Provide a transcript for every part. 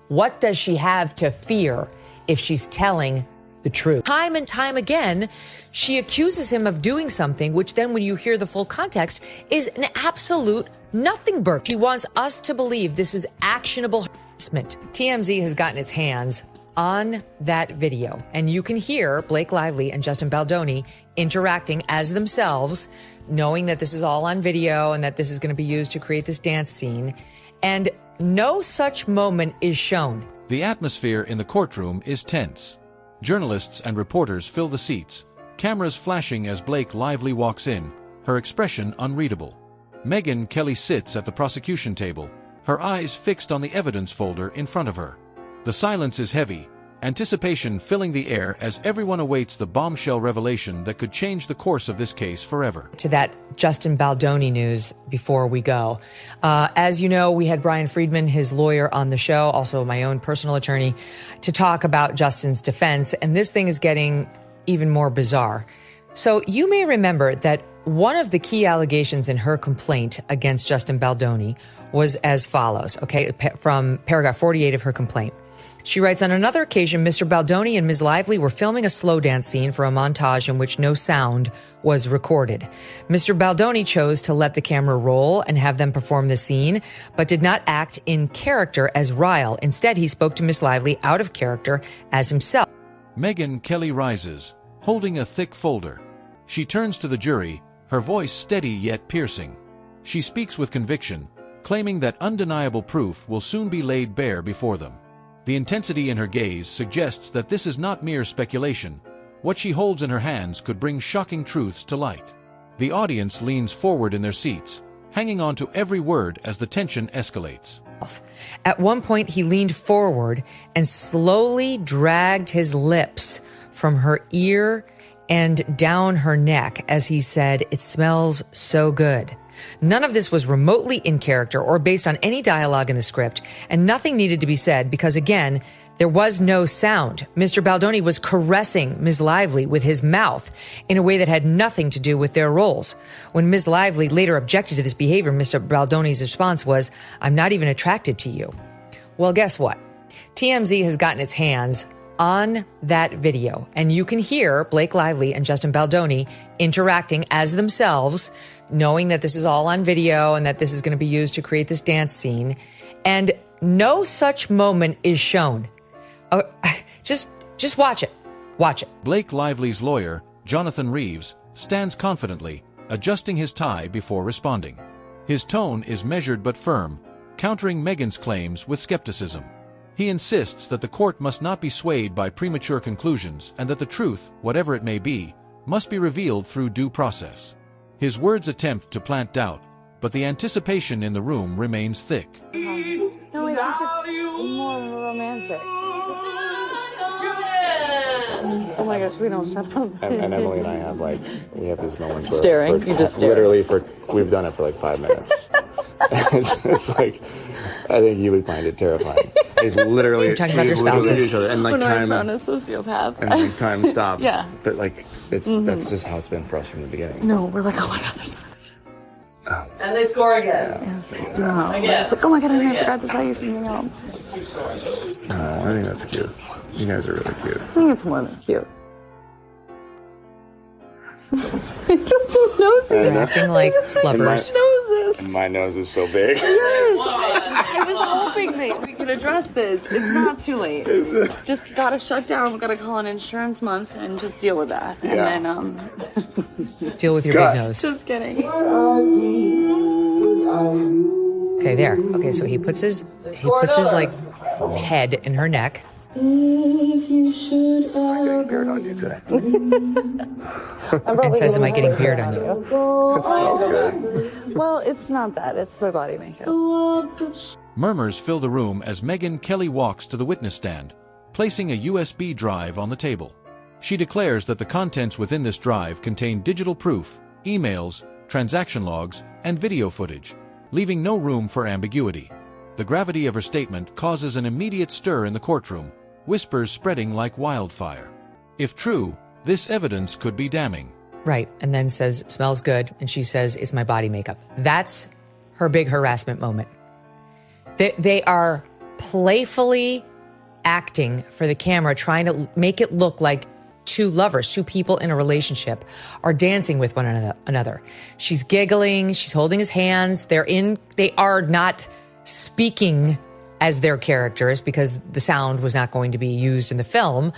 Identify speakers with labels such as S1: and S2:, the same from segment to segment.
S1: What does she have to fear if she's telling the truth? Time and time again, she accuses him of doing something, which then when you hear the full context is an absolute nothing burger. She wants us to believe this is actionable harassment. TMZ has gotten its hands on that video, and you can hear Blake Lively and Justin Baldoni interacting as themselves, knowing that this is all on video and that this is going to be used to create this dance scene. And no such moment is shown.
S2: The atmosphere in the courtroom is tense. Journalists and reporters fill the seats, cameras flashing as Blake Lively walks in, her expression unreadable. Megyn Kelly sits at the prosecution table, her eyes fixed on the evidence folder in front of her. The silence is heavy, anticipation filling the air as everyone awaits the bombshell revelation that could change the course of this case forever.
S1: To that Justin Baldoni news before we go. As you know, we had Brian Friedman, his lawyer, on the show, also my own personal attorney, to talk about Justin's defense. And this thing is getting even more bizarre. So you may remember that one of the key allegations in her complaint against Justin Baldoni was as follows, okay, from paragraph 48 of her complaint. She writes, on another occasion, Mr. Baldoni and Ms. Lively were filming a slow dance scene for a montage in which no sound was recorded. Mr. Baldoni chose to let the camera roll and have them perform the scene, but did not act in character as Ryle. Instead, he spoke to Ms. Lively out of character as himself.
S2: Megyn Kelly rises, holding a thick folder. She turns to the jury, her voice steady yet piercing. She speaks with conviction, claiming that undeniable proof will soon be laid bare before them. The intensity in her gaze suggests that this is not mere speculation. What she holds in her hands could bring shocking truths to light. The audience leans forward in their seats, hanging on to every word as the tension escalates.
S1: At one point, he leaned forward and slowly dragged his lips from her ear and down her neck as he said, "It smells so good." None of this was remotely in character or based on any dialogue in the script, and nothing needed to be said because, again, there was no sound. Mr. Baldoni was caressing Ms. Lively with his mouth in a way that had nothing to do with their roles. When Ms. Lively later objected to this behavior, Mr. Baldoni's response was, "I'm not even attracted to you." Well, guess what? TMZ has gotten its hands on that video, and you can hear Blake Lively and Justin Baldoni interacting as themselves, knowing that this is all on video and that this is going to be used to create this dance scene, and no such moment is shown. Just watch it. Watch it.
S2: Blake Lively's lawyer, Jonathan Reeves, stands confidently, adjusting his tie before responding. His tone is measured but firm, countering Megyn's claims with skepticism. He insists that the court must not be swayed by premature conclusions and that the truth, whatever it may be, must be revealed through due process. His words attempt to plant doubt, but the anticipation in the room remains thick.
S3: No, I think it's more romantic. Oh my gosh, we don't shut up.
S4: And Emily and I we have these moments where
S3: staring. You just stare.
S4: Literally we've done it for like 5 minutes. it's like, I think you would find it terrifying. He's literally
S1: You're talking about their spouses.
S4: And like
S3: I
S4: time
S3: found a sociopath.
S4: and like time stops.
S3: Yeah.
S4: But like that's just how it's been for us from the beginning.
S3: No, we're like, oh my god, there's
S5: And they score again.
S3: no. It's like, oh my god, I forgot to tell you something else.
S4: I think that's cute. You guys are really cute.
S3: I think it's more than cute.
S1: They're acting like lovers.
S4: My nose is so big.
S3: Yes, I was hoping that we could address this. It's not too late. Just gotta shut down. We gotta call an insurance month and just deal with that. And then
S1: Deal with your big nose.
S3: just kidding.
S1: Okay, there. Okay, so he puts his like head in her neck.
S4: Getting beard on you today.
S1: And says, "Am I getting beard on you?"
S4: It smells good.
S3: Well, it's not that. It's my body makeup.
S2: Murmurs fill the room as Megyn Kelly walks to the witness stand, placing a USB drive on the table. She declares that the contents within this drive contain digital proof, emails, transaction logs, and video footage, leaving no room for ambiguity. The gravity of her statement causes an immediate stir in the courtroom, whispers spreading like wildfire. If true, this evidence could be damning.
S1: Right, and then says, "It smells good," and she says, "It's my body makeup." That's her big harassment moment. They are playfully acting for the camera, trying to make it look like two lovers, two people in a relationship are dancing with one another. She's giggling. She's holding his hands. They are not speaking as their characters because the sound was not going to be used in the film,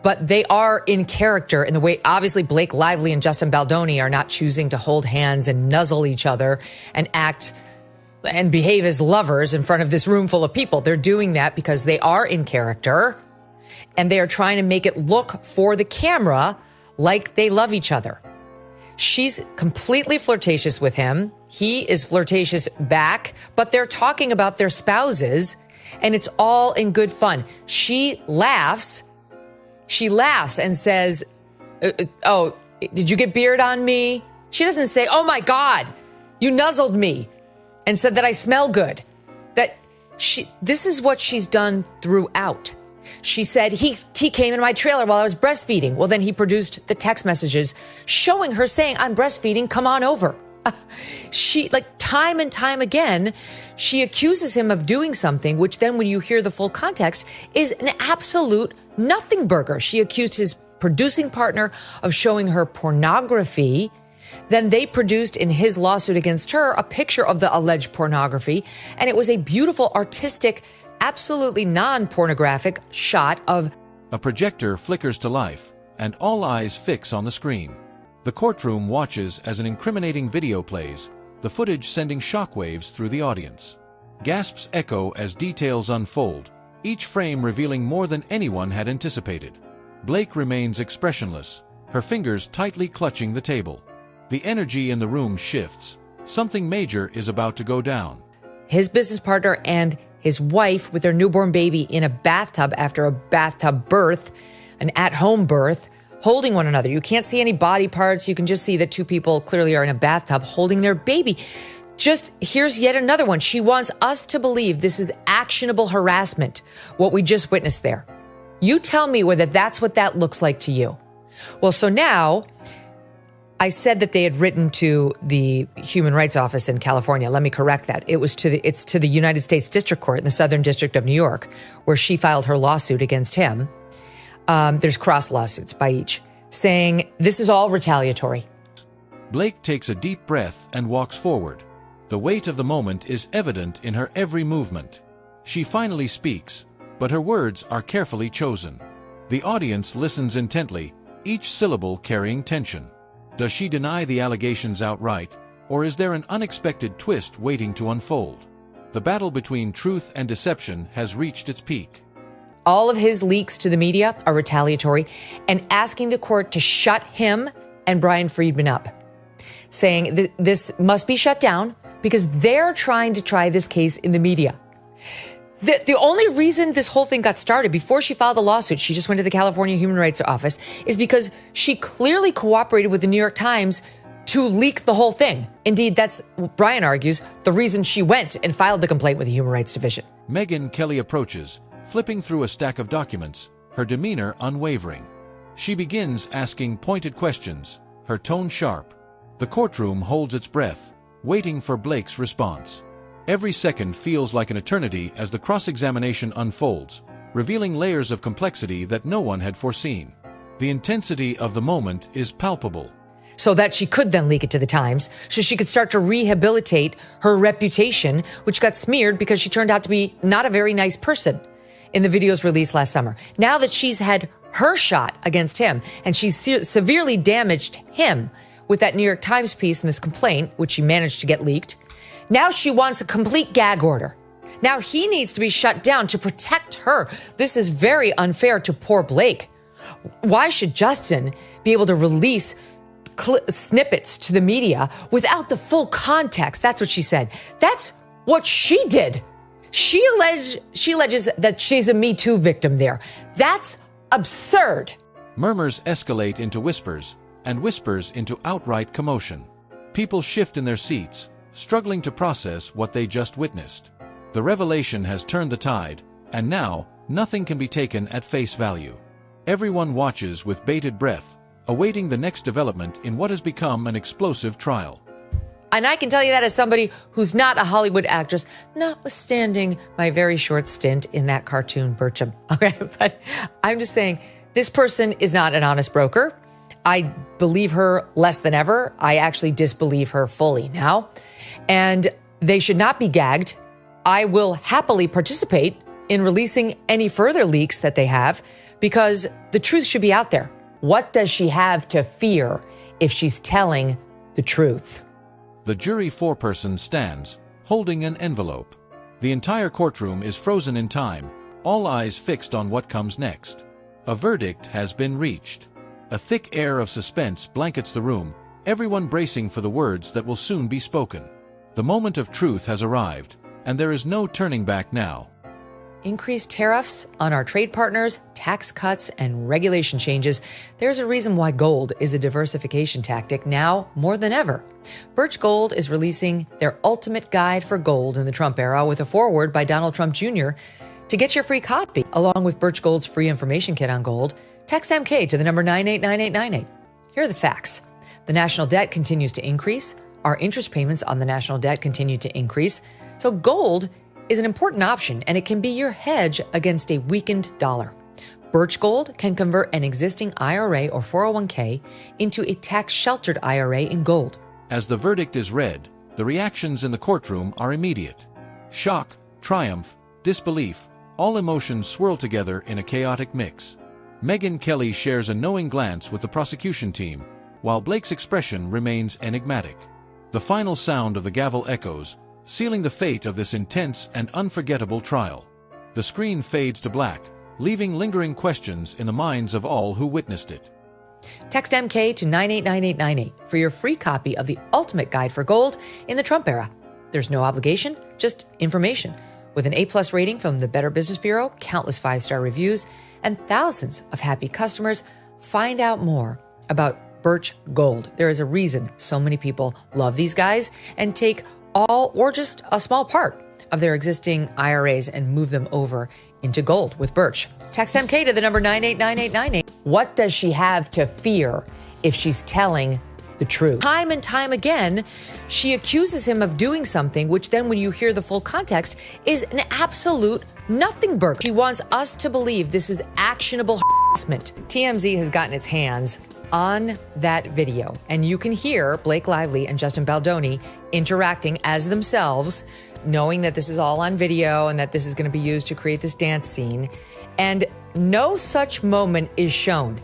S1: but they are in character in the way, obviously Blake Lively and Justin Baldoni are not choosing to hold hands and nuzzle each other and act and behave as lovers in front of this room full of people. They're doing that because they are in character and they are trying to make it look for the camera like they love each other. She's completely flirtatious with him. He is flirtatious back, but they're talking about their spouses and it's all in good fun. She laughs and says, oh, did you get beard on me? She doesn't say, oh my God, you nuzzled me and said that I smell good. This is what she's done throughout. She said, he came in my trailer while I was breastfeeding. Well, then he produced the text messages showing her saying, I'm breastfeeding, come on over. She, time and time again, she accuses him of doing something, which then when you hear the full context is an absolute nothing burger. She accused his producing partner of showing her pornography. Then they produced in his lawsuit against her a picture of the alleged pornography. And it was a beautiful, artistic, absolutely non-pornographic shot of
S2: a projector flickers to life, and all eyes fix on the screen. The courtroom watches as an incriminating video plays, the footage sending shockwaves through the audience. Gasps echo as details unfold, each frame revealing more than anyone had anticipated. Blake remains expressionless, her fingers tightly clutching the table. The energy in the room shifts. Something major is about to go down.
S1: His business partner and his wife with their newborn baby in a bathtub after a bathtub birth, an at-home birth, holding one another. You can't see any body parts. You can just see that two people clearly are in a bathtub holding their baby. Just here's yet another one. She wants us to believe this is actionable harassment, what we just witnessed there. You tell me whether that's what that looks like to you. Well, so now I said that they had written to the Human Rights Office in California. Let me correct that. It's to the United States District Court in the Southern District of New York, where she filed her lawsuit against him. There's cross lawsuits by each, saying this is all retaliatory.
S2: Blake takes a deep breath and walks forward. The weight of the moment is evident in her every movement. She finally speaks, but her words are carefully chosen. The audience listens intently, each syllable carrying tension. Does she deny the allegations outright, or is there an unexpected twist waiting to unfold? The battle between truth and deception has reached its peak.
S1: All of his leaks to the media are retaliatory and asking the court to shut him and Brian Friedman up, saying this must be shut down because they're trying to try this case in the media. The only reason this whole thing got started before she filed the lawsuit, she just went to the California Human Rights Office, is because she clearly cooperated with the New York Times to leak the whole thing. Indeed, that's, Brian argues, the reason she went and filed the complaint with the Human Rights Division.
S2: Megyn Kelly approaches, flipping through a stack of documents, her demeanor unwavering. She begins asking pointed questions, her tone sharp. The courtroom holds its breath, waiting for Blake's response. Every second feels like an eternity as the cross-examination unfolds, revealing layers of complexity that no one had foreseen. The intensity of the moment is palpable.
S1: So that she could then leak it to the Times, so she could start to rehabilitate her reputation, which got smeared because she turned out to be not a very nice person in the videos released last summer. Now that she's had her shot against him and she's severely damaged him with that New York Times piece and this complaint, which she managed to get leaked, now she wants a complete gag order. Now he needs to be shut down to protect her. This is very unfair to poor Blake. Why should Justin be able to release snippets to the media without the full context? That's what she said. That's what she did. She alleges that she's a Me Too victim there. That's absurd.
S2: Murmurs escalate into whispers, and whispers into outright commotion. People shift in their seats, struggling to process what they just witnessed. The revelation has turned the tide, and now nothing can be taken at face value. Everyone watches with bated breath, awaiting the next development in what has become an explosive trial.
S1: And I can tell you that as somebody who's not a Hollywood actress, notwithstanding my very short stint in that cartoon Bircham. Okay, but I'm just saying this person is not an honest broker. I believe her less than ever. I actually disbelieve her fully now. And they should not be gagged. I will happily participate in releasing any further leaks that they have because the truth should be out there. What does she have to fear if she's telling the truth?
S2: The jury foreperson stands, holding an envelope. The entire courtroom is frozen in time, all eyes fixed on what comes next. A verdict has been reached. A thick air of suspense blankets the room, everyone bracing for the words that will soon be spoken. The moment of truth has arrived, and there is no turning back now.
S1: Increased tariffs on our trade partners, tax cuts, and regulation changes. There's a reason why gold is a diversification tactic now more than ever. Birch Gold is releasing their ultimate guide for gold in the Trump era with a foreword by Donald Trump Jr. To get your free copy, along with Birch Gold's free information kit on gold, text MK to the number 989898. Here are the facts. The national debt continues to increase. Our interest payments on the national debt continue to increase. So gold is an important option, and it can be your hedge against a weakened dollar. Birch Gold can convert an existing IRA or 401k into a tax-sheltered IRA in gold.
S2: As the verdict is read, the reactions in the courtroom are immediate. Shock, triumph, disbelief, all emotions swirl together in a chaotic mix. Megyn Kelly shares a knowing glance with the prosecution team, while Blake's expression remains enigmatic. The final sound of the gavel echoes, sealing the fate of this intense and unforgettable trial. The screen fades to black, leaving lingering questions in the minds of all who witnessed it.
S1: Text MK to 989898 for your free copy of the ultimate guide for gold in the Trump era. There's no obligation, just information. With an A+ rating from the Better Business Bureau, countless 5-star reviews, and thousands of happy customers, find out more about Birch Gold. There is a reason so many people love these guys and take all or just a small part of their existing IRAs and move them over into gold with Birch. Text MK to the number 989898. What does she have to fear if she's telling the truth? Time and time again, she accuses him of doing something, which then when you hear the full context is an absolute nothing burger. She wants us to believe this is actionable harassment. TMZ has gotten its hands on that video, and you can hear Blake Lively and Justin Baldoni interacting as themselves, knowing that this is all on video and that this is going to be used to create this dance scene. And no such moment is shown.